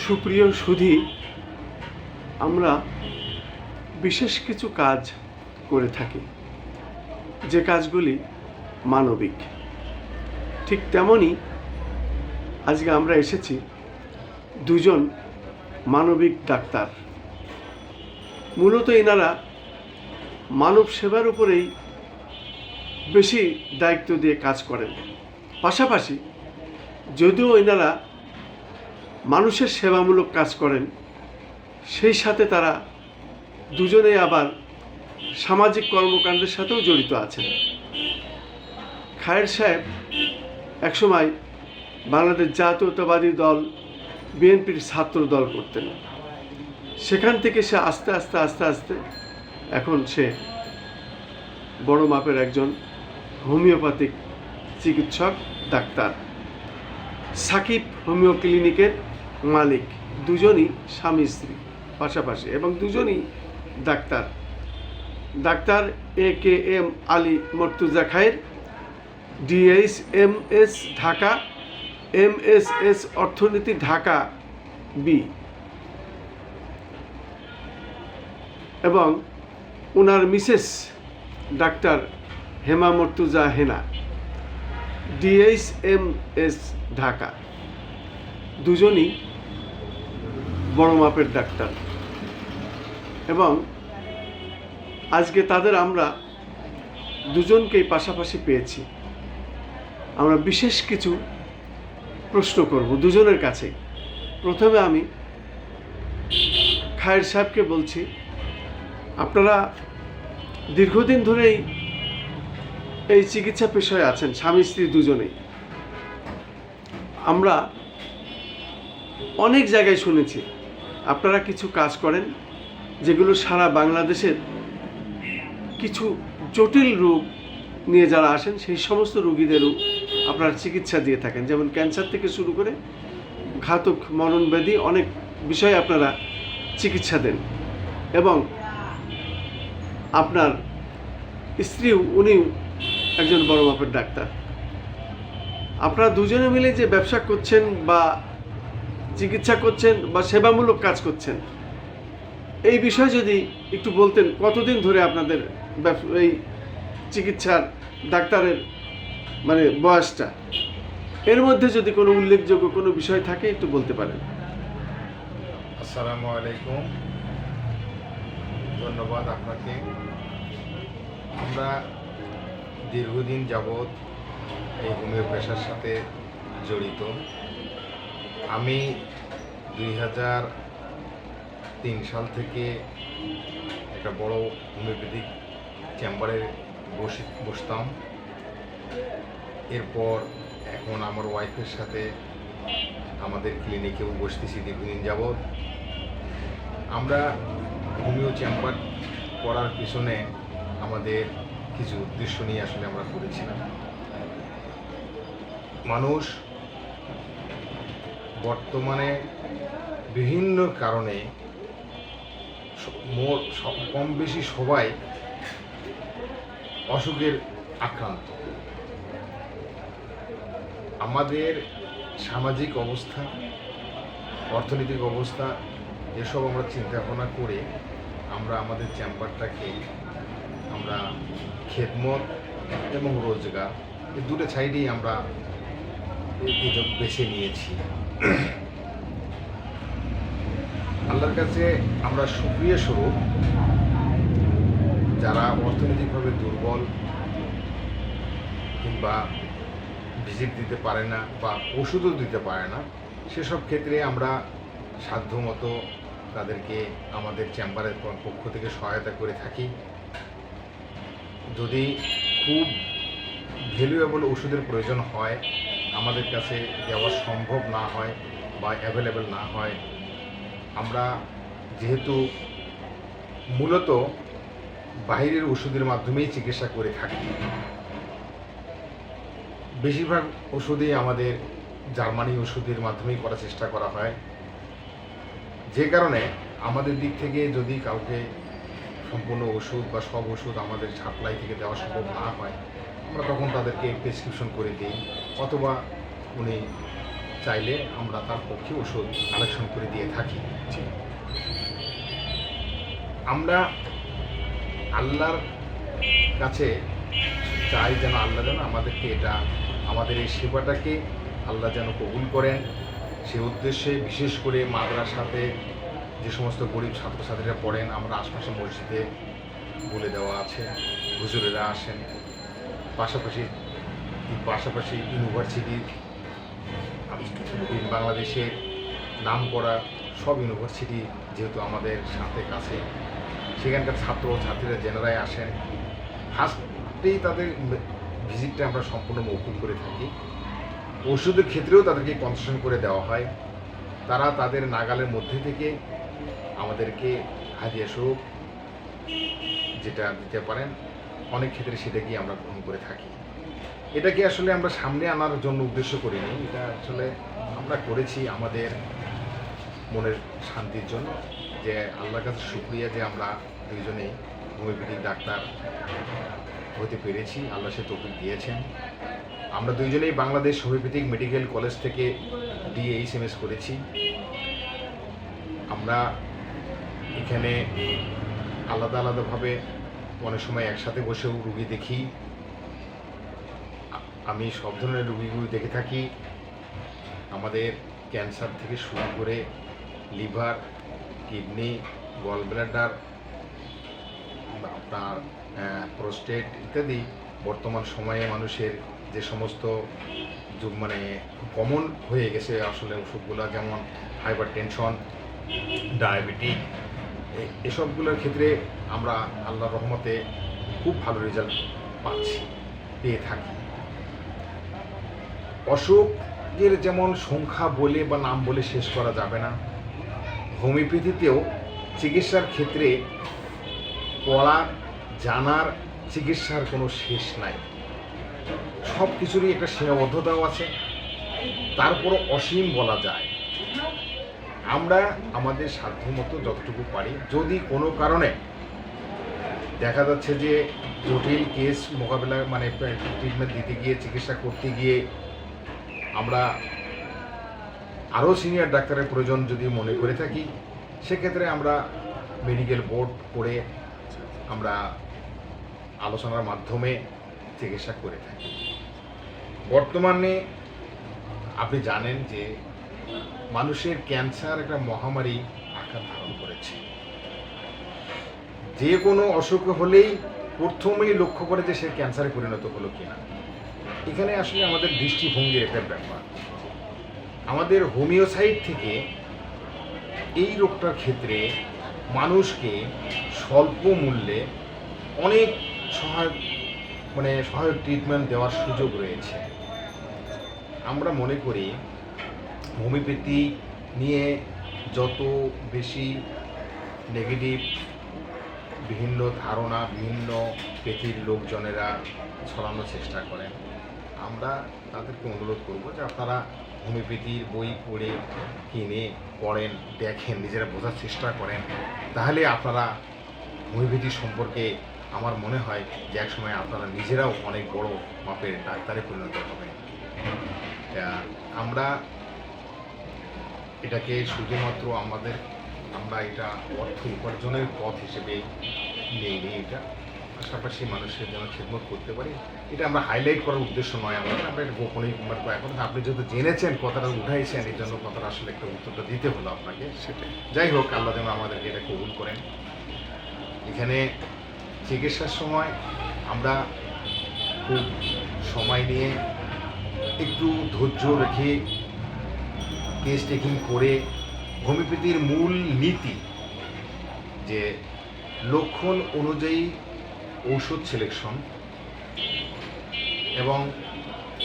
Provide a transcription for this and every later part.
সুপ্রিয় সুধী, আমরা বিশেষ কিছু কাজ করে থাকি যে কাজগুলি মানবিক। ঠিক তেমনই আজকে আমরা এসেছি দুজন মানবিক ডাক্তার। মূলত এনারা মানব সেবার উপরেই বেশি দায়িত্ব দিয়ে কাজ করেন। পাশাপাশি যদিও এনারা মানুষের সেবামূলক কাজ করেন, সেই সাথে তারা দুজনেই আবার সামাজিক কর্মকাণ্ডের সাথেও জড়িত আছেন। খায়ের সাহেব একসময় বাংলাদেশ জাতীয়তাবাদী দল বিএনপির ছাত্র দল করতেন। সেখান থেকে সে আস্তে আস্তে এখন সে বড় মাপের একজন হোমিওপ্যাথিক চিকিৎসক ডাক্তার। সাকিব হোমিও ক্লিনিকের মালিক। দুজনই স্বামী স্ত্রী পাশাপাশি এবং দুজনই doctor. Doctor AKM Ali Murtaza Khayer, DHMS Dhaka, MSS অর্থনীতি ঢাকা বি, এবং ওনার Mrs doctor Hema Murtaza Hena, DHMS Dhaka. দুজনই বড় মাপের ডাক্তার এবং আজকে তাদের আমরা দুজনকেই পাশাপাশি পেয়েছি। আমরা বিশেষ কিছু প্রশ্ন করব দুজনের কাছে। প্রথমে আমি খায়ের সাহেবকে বলছি, আপনারা দীর্ঘদিন ধরেই এই চিকিৎসা পেশায় আছেন, স্বামী স্ত্রী দুজনেই। আমরা অনেক জায়গায় শুনেছি আপনারা কিছু কাজ করেন যেগুলো সারা বাংলাদেশের কিছু জটিল রোগ নিয়ে যারা আসেন সেই সমস্ত রোগীদেরও আপনারা চিকিৎসা দিয়ে থাকেন। যেমন ক্যান্সার থেকে শুরু করে ঘাতক মরণব্যাধি অনেক বিষয়ে আপনারা চিকিৎসা দেন। এবং আপনার স্ত্রীও, উনিও একজন বড় মাপের ডাক্তার। আপনারা দুজনে মিলে যে ব্যবসা করছেন বা চিকিৎসা করছেন বা সেবামূলক কাজ করছেন, এই বিষয়ে যদি একটু বলতেন, কতদিন ধরে আপনাদের এই চিকিৎসার ডাক্তারের বয়সটা, এর মধ্যে যদি কোনো উল্লেখযোগ্য কোনো বিষয় থাকে একটু বলতে পারেন। আসসালামু আলাইকুম, ধন্যবাদ আপনাকে। আমরা দীর্ঘদিন যাবৎ এই হোমিও পেশার সাথে জড়িত। আমি 2003 সাল থেকে একটা বড় হোমিওপ্যাথিক চেম্বারে বসতাম। এরপর এখন আমার ওয়াইফের সাথে আমাদের ক্লিনিকেও বসতেছি দীর্ঘদিন যাবৎ। আমরা হোমিও চেম্বার করার পিছনে আমাদের কিছু উদ্দেশ্য নিয়ে আসলে আমরা করেছিলাম। মানুষ বর্তমানে বিভিন্ন কারণে কম বেশি সবাই অসুখের আক্রান্ত। আমাদের সামাজিক অবস্থা, অর্থনৈতিক অবস্থা, এসব আমরা চিন্তা ভাবনা করে আমরা আমাদের চেম্বারটাকে আমরা খেদমত এবং রোজগার, এই দুটো সাইডেই আমরা বেছে নিয়েছি। আল্লাহর কাছে আমরা শুকরিয়া স্বরূপ যারা অর্থনৈতিকভাবে দুর্বল কিংবা ভিজিট দিতে পারে না বা ওষুধও দিতে পারে না, সেসব ক্ষেত্রে আমরা সাধ্যমতো তাদেরকে আমাদের চেম্বারের পক্ষ থেকে সহায়তা করে থাকি। যদি খুব ভ্যালুয়েবল ওষুধের প্রয়োজন হয়, আমাদের কাছে দেওয়া সম্ভব না হয় বা অ্যাভেলেবেল না হয়, আমরা যেহেতু মূলত বাইরের ওষুধের মাধ্যমেই চিকিৎসা করে থাকি, বেশিরভাগ ওষুধই আমাদের জার্মানি ওষুধের মাধ্যমেই করার চেষ্টা করা হয়। যে কারণে আমাদের দিক থেকে যদি কাউকে সম্পূর্ণ ওষুধ বা সব ওষুধ আমাদের সাপ্লাই থেকে দেওয়া সম্ভব না হয়, আমরা তখন তাদেরকে প্রেসক্রিপশন করে দিই, অথবা উনি চাইলে আমরা তার পক্ষে ওষুধ কালেকশন করে দিয়ে থাকি। আমরা আল্লাহর কাছে চাই যেন আল্লাহ যেন আমাদেরকে আমাদের এই সেবাটাকে আল্লাহ যেন কবুল করেন। সে উদ্দেশ্যে বিশেষ করে মাদ্রাসাতে যে সমস্ত গরিব ছাত্রছাত্রীরা পড়েন, আমরা আশপাশে মসজিদে বলে দেওয়া আছে, হুজুরেরা আসেন, পাশাপাশি ইউনিভার্সিটি, বাংলাদেশের নাম করা সব ইউনিভার্সিটি যেহেতু আমাদের সাথে কাছে, সেখানকার ছাত্রছাত্রীরা জেনারাই আসেন। ফার্স্টেই তাদের ভিজিটটা আমরা সম্পূর্ণ মৌকুফ করে থাকি। ওষুধের ক্ষেত্রেও তাদেরকে কনসেশন করে দেওয়া হয়। তারা তাদের নাগালের মধ্যে থেকে আমাদেরকে হাদিয়া স্বরূপ যেটা দিতে পারেন, অনেক ক্ষেত্রে সেটা গিয়ে আমরা গ্রহণ করে থাকি। এটাকে আসলে আমরা সামনে আনার জন্য উদ্দেশ্য করিনি, এটা আসলে আমরা করেছি আমাদের মনের শান্তির জন্য, যে আল্লাহর কাছে শুকরিয়া যে আমরা দুইজনেই হোমিওপ্যাথিক ডাক্তার হতে পেরেছি, আল্লাহ সে তৌফিক দিয়েছেন। আমরা দুইজনেই বাংলাদেশ হোমিওপ্যাথিক মেডিকেল কলেজ থেকে DHMS করেছি। আমরা এখানে আলাদা আলাদাভাবে অনেক সময় একসাথে বসেও রুগী দেখি। আমি সব ধরনের রুগীগুলো দেখে থাকি, আমাদের ক্যান্সার থেকে শুরু করে লিভার, কিডনি, গল ব্লাডার, আপনার প্রোস্টেট ইত্যাদি বর্তমান সময়ে মানুষের যে সমস্ত মানে কমন হয়ে গেছে আসলে ওষুধগুলো, যেমন হাইপার টেনশন, ডায়াবেটিক, এসবগুলোর ক্ষেত্রে আমরা আল্লাহর রহমতে খুব ভালো রেজাল্ট পেয়ে থাকি। অসুখের যেমন সংখ্যা বলে বা নাম বলে শেষ করা যাবে না, হোমিওপ্যাথিতেও চিকিৎসার ক্ষেত্রে পড়ার, জানার, চিকিৎসার কোনো শেষ নাই। সব কিছুরই একটা সীমাবদ্ধতাও আছে, তারপরও অসীম বলা যায়। আমরা আমাদের সাধ্যমতো যতটুকু পারি, যদি কোনো কারণে দেখা যাচ্ছে যে জটিল কেস মোকাবেলা মানে ট্রিটমেন্ট দিতে গিয়ে, চিকিৎসা করতে গিয়ে আমরা আরও সিনিয়র ডাক্তারের প্রয়োজন যদি মনে করে থাকি, সেক্ষেত্রে আমরা মেডিকেল বোর্ড করে আমরা আলোচনার মাধ্যমে চিকিৎসা করে থাকি। বর্তমানে আপনি জানেন যে মানুষের ক্যান্সার একটা মহামারী আকার ধারণ করেছে। যে কোনো অসুখ হলেই প্রথমেই লক্ষ্য করে যে সে ক্যান্সারে পরিণত হলো কিনা। এখানে আসলে আমাদের দৃষ্টিভঙ্গির একটা ব্যাপার। আমাদের হোমিও সাইড থেকে এই রোগটার ক্ষেত্রে মানুষকে স্বল্প মূল্যে অনেক সহায়ক ট্রিটমেন্ট দেওয়ার সুযোগ রয়েছে। আমরা মনে করি হোমিওপ্যাথি নিয়ে যত বেশি নেগেটিভ বিভিন্ন ধারণা বিভিন্ন পেথির লোকজনেরা ছড়ানোর চেষ্টা করেন, আমরা তাদেরকে অনুরোধ করব যে আপনারা হোমিওপ্যাথির বই পড়ে কিনে পড়েন, দেখেন, নিজেরা বোঝার চেষ্টা করেন, তাহলে আপনারা হোমিওপ্যাথি সম্পর্কে আমার মনে হয় যে একসময় আপনারা নিজেরাও অনেক বড় মাপের ডাক্তারে পরিণত হবেন। আমরা এটাকে শুধুমাত্র আমরা এটা অর্থ উপার্জনের পথ হিসেবে নেই, এটা পাশাপাশি মানুষের জন্য খেদমত করতে পারি, এটা আমরা হাইলাইট করার উদ্দেশ্য নয়। আমরা এটা গোপনীয় এখন আপনি যেহেতু জেনেছেন, কথাটা উঠাইছেন, এই জন্য কথাটা আসলে একটা উত্তরটা দিতে হলো আপনাকে। সেটাই, যাই হোক, আল্লাহ যেন আমাদেরকে এটা কবুল করেন। এখানে চিকিৎসার সময় আমরা খুব সময় নিয়ে একটু ধৈর্য রেখে কেস টেকিং করে হোমিওপ্যাথির মূল নীতি যে লক্ষণ অনুযায়ী ঔষধ সিলেকশন, এবং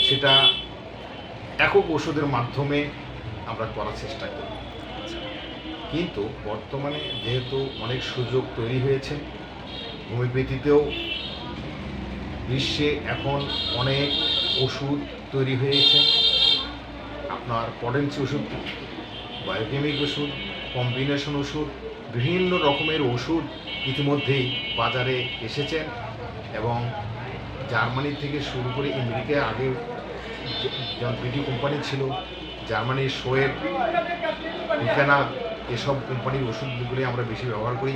সেটা একক ওষুধের মাধ্যমে আমরা করার চেষ্টা করি। কিন্তু বর্তমানে যেহেতু অনেক সুযোগ তৈরি হয়েছে, হোমিওপ্যাথিতেও বিশ্বে এখন অনেক ওষুধ তৈরি হয়েছে। আপনার পটেন্সি ওষুধ, বায়োকেমিক ওষুধ, কম্বিনেশন ওষুধ, বিভিন্ন রকমের ওষুধ ইতিমধ্যেই বাজারে এসেছেন, এবং জার্মানি থেকে শুরু করে আমেরিকায় আগে যেমন বিডি কোম্পানি ছিল, জার্মানির শোয়ের রিফেনা এসব কোম্পানির ওষুধগুলি আমরা বেশি ব্যবহার করি।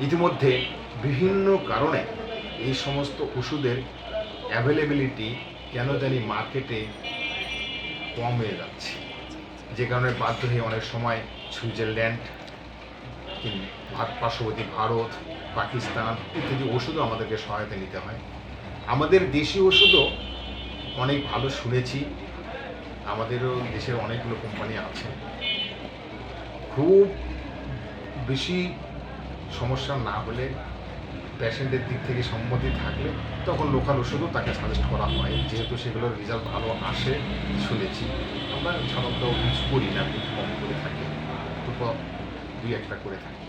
ইতিমধ্যে বিভিন্ন কারণে এই সমস্ত ওষুধের অ্যাভেলেবিলিটি কেন জানি মার্কেটে কম হয়ে যাচ্ছে, যে কারণে বাধ্য হয়ে অনেক সময় সুইজারল্যান্ড, পার্শ্ববর্তী ভারত, পাকিস্তান ইত্যাদি ওষুধও আমাদেরকে সহায়তা নিতে হয়। আমাদের দেশি ওষুধও অনেক ভালো শুনেছি, আমাদেরও দেশের অনেকগুলো কোম্পানি আছে। খুব বেশি সমস্যা না হলে, পেশেন্টের দিক থেকে সম্মতি থাকলে তখন লোকাল ওষুধও তাকে সাজেস্ট করা হয়, যেহেতু সেগুলোর রেজাল্ট ভালো আসে শুনেছি। আমরা সাধারণত ইউজ করি না, খুব কম করে থাকি, খুব দুই একটা করে থাকি।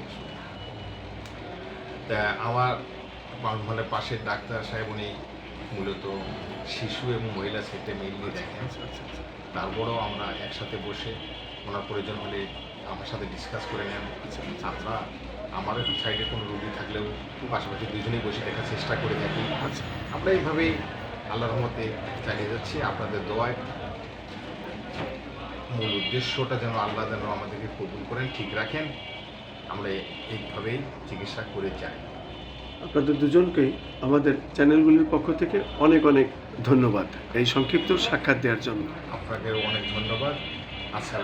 তা আমার মানে পাশের ডাক্তার সাহেব উনি মূলত শিশু এবং মহিলা সেটে মেনলি দেখেন। তারপরেও আমরা একসাথে বসে ওনার প্রয়োজন হলে আমার সাথে ডিসকাস করে নেন। আমরা আমার সাইডে কোনো রোগী থাকলেও পাশাপাশি দুজনেই বসে দেখার চেষ্টা করে থাকি। আমরা এইভাবেই আল্লাহর রহমতে চালিয়ে যাচ্ছি, আপনাদের দোয়ায়। মূল উদ্দেশ্যটা যেন আল্লাহ যেন আমাদেরকে কবুল করেন, ঠিক রাখেন, আমরা এইভাবেই চিকিৎসা করে যাই। আপনাদের দুজনকেই আমাদের চ্যানেলগুলির পক্ষ থেকে অনেক অনেক ধন্যবাদ এই সংক্ষিপ্ত সাক্ষাৎ দেওয়ার জন্য। আপনাকেও অনেক ধন্যবাদ। আসসালাম।